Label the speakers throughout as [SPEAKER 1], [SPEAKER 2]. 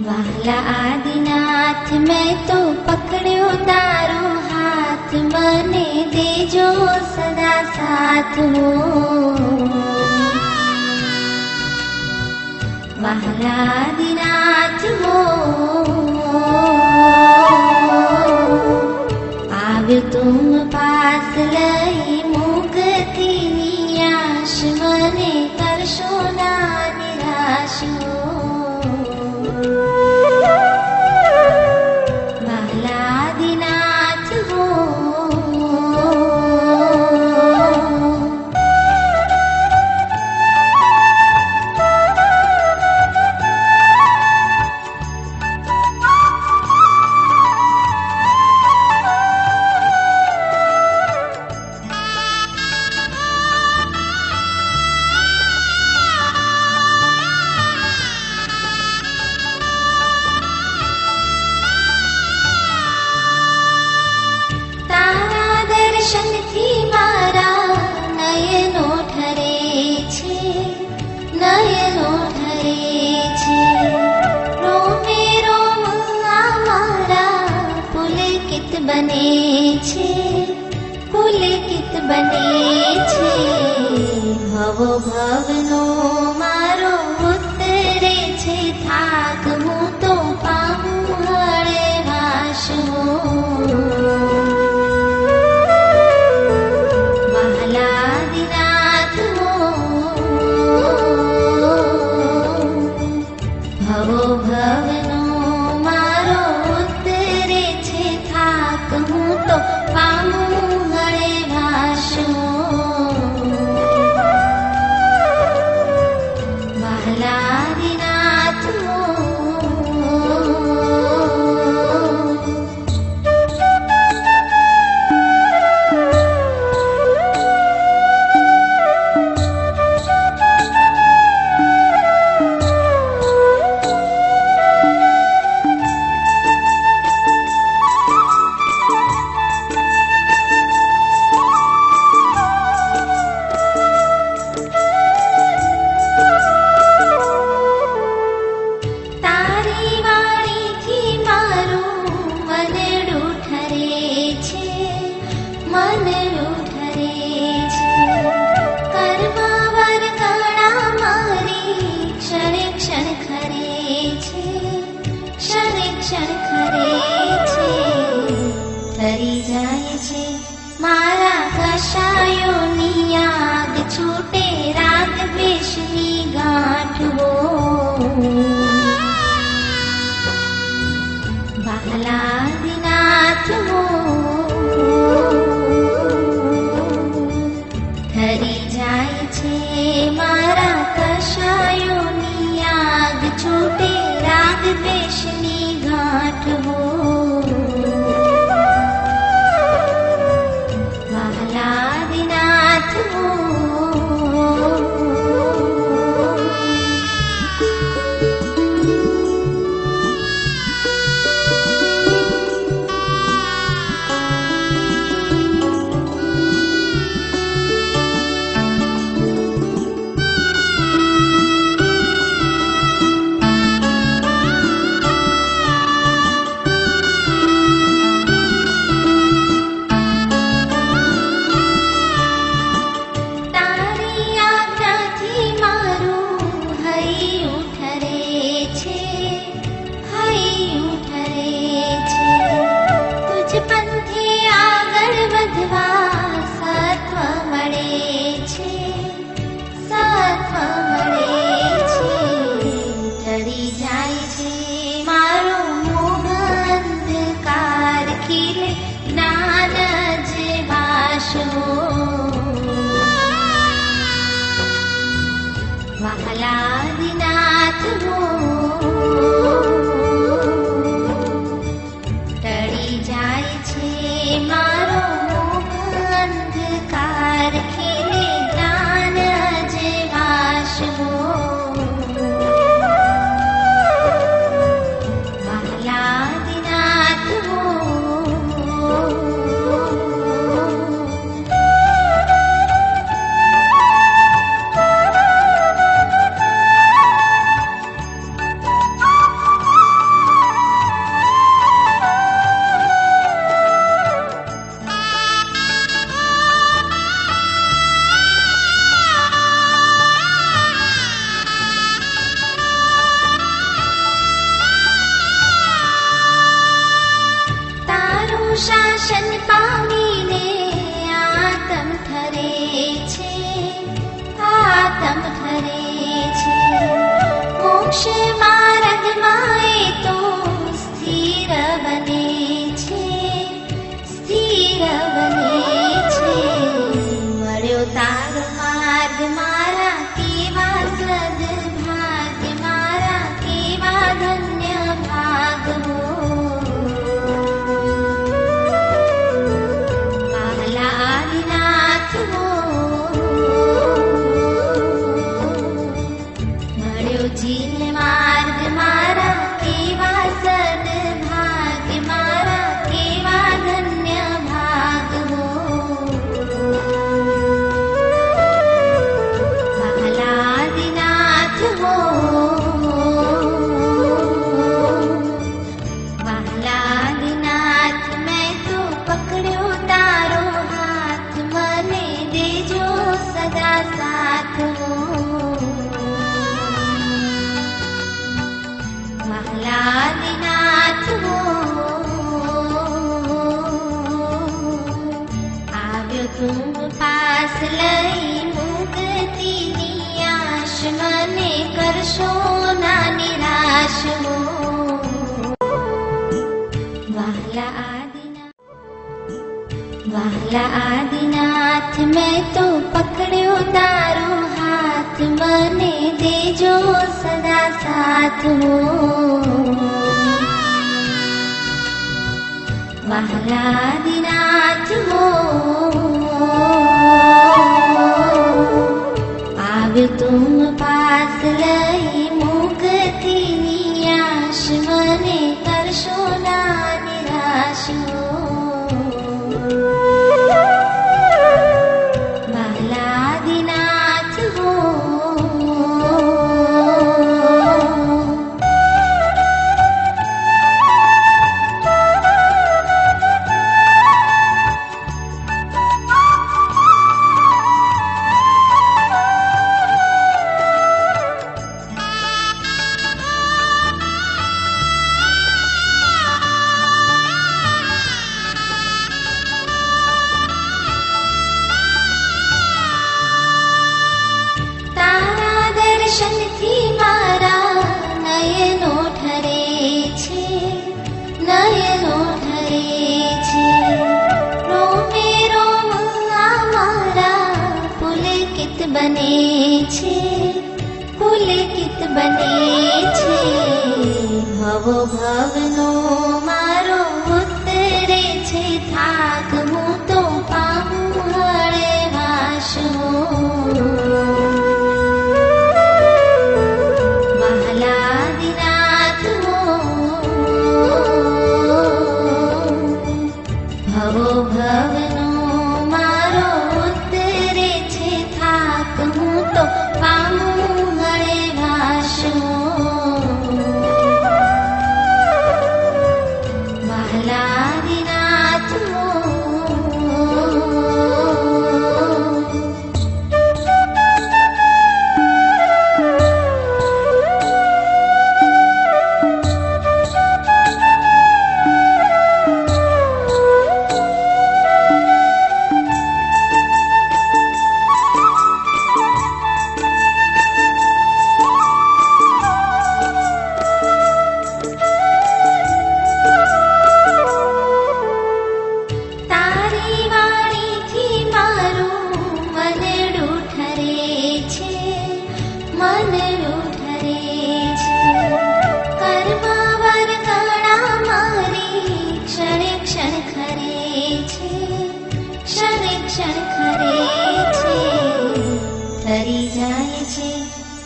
[SPEAKER 1] વહાલા આદિનાથ મેં તો પકડ્યો તારો હાથ, મને દેજો સદા સાથ હો. વહાલા આદિનાથ હો, આવ્યો તુમ પાસ લઈ મુક્તિ નિયાશ, મને કરશો ના નિરાશ હો. પુલકિત બને છે ભવો ભવનો મારો ઉતરે છે થાક, હું તો પામું હળવાશ હો. વહાલા આદિનાથ હો, ભવો ભવનો મારો ઉતરે છે થાક, હું તો પામું હળવાશ હો. વહાલા આદિનાથ હો. તરી જાય છે મારા કશાયોની આગ, છૂટે રાગ દ્વેષની ગાંઠ હો. વહાલા આદિનાથ હો, તરી જાય છે મારા કશાયોની આગ, છૂટે રાગ દ્વેષની ગાંઠ હો. મોક્ષ માર્ગમાં એ તો સ્થિર બને છે, સ્થિર બને છે. મળ્યો તારો માર્ગ મારા કેવા સદભાગ્ય, મારા કેવા ધન્ય ભાગ હો. વહાલા આદિનાથ હો, મળ્યો જીવ માર્ગ મારા કેવા સદભાગ્ય, મારા કેવા ધન્ય ભાગ હો. વહાલા આદિનાથ હો, વહાલા આદિનાથ મેં તો પકડ્યો તારો હાથ, મને દેજો સદા સાથ હો. વહાલા આદિનાથ હો, આવ્યો તું પાસ લઈ મુક્તિની આશ, મને કરશો ના નિરાશ હો. વહાલા આદિનાથ, વહાલા આદિનાથ મેં તો પકડ્યો તારો હાથ, મને દેજો સદા સાથ હો. વહાલા આદિનાથ હો, આવ્યો તું પાસ લઈ મુક્તિની આશ, મને કરશો ના નિરાશ હો. વહાલા આદિનાથ હો, તારા દર્શનથી મારા નયનો ઠરે છે, નયનો ઠરે છે. રોમે રોમ આ મારા પુલકિત બને છે, પુલકિત બને છે. ભવો ભવનો મારો ઉતરે છે થાક, હું તો પામું હળવાશ હો. વહાલા આદિનાથ હો, ભવો ભવનો મારો ઉતરે છે થાક, હું તો પામું હળવાશ હો. વહાલા આદિનાથ હો, તારી વાણીથી મારું મનડું ઠરે છે, મનડું ઠરે છે. કર્મ વરગણા મારી ક્ષણે ક્ષણ ખરે છે, ક્ષણે ક્ષણ ખરે છે. તરી જાય છે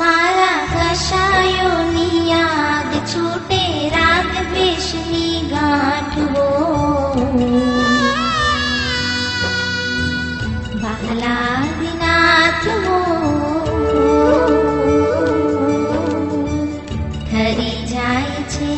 [SPEAKER 1] મારા કશાયોની આગ, છૂટે રાગ દ્વેષની ગાંઠ હો. વહાલા આદિનાથ હો, ઠરી જાય છે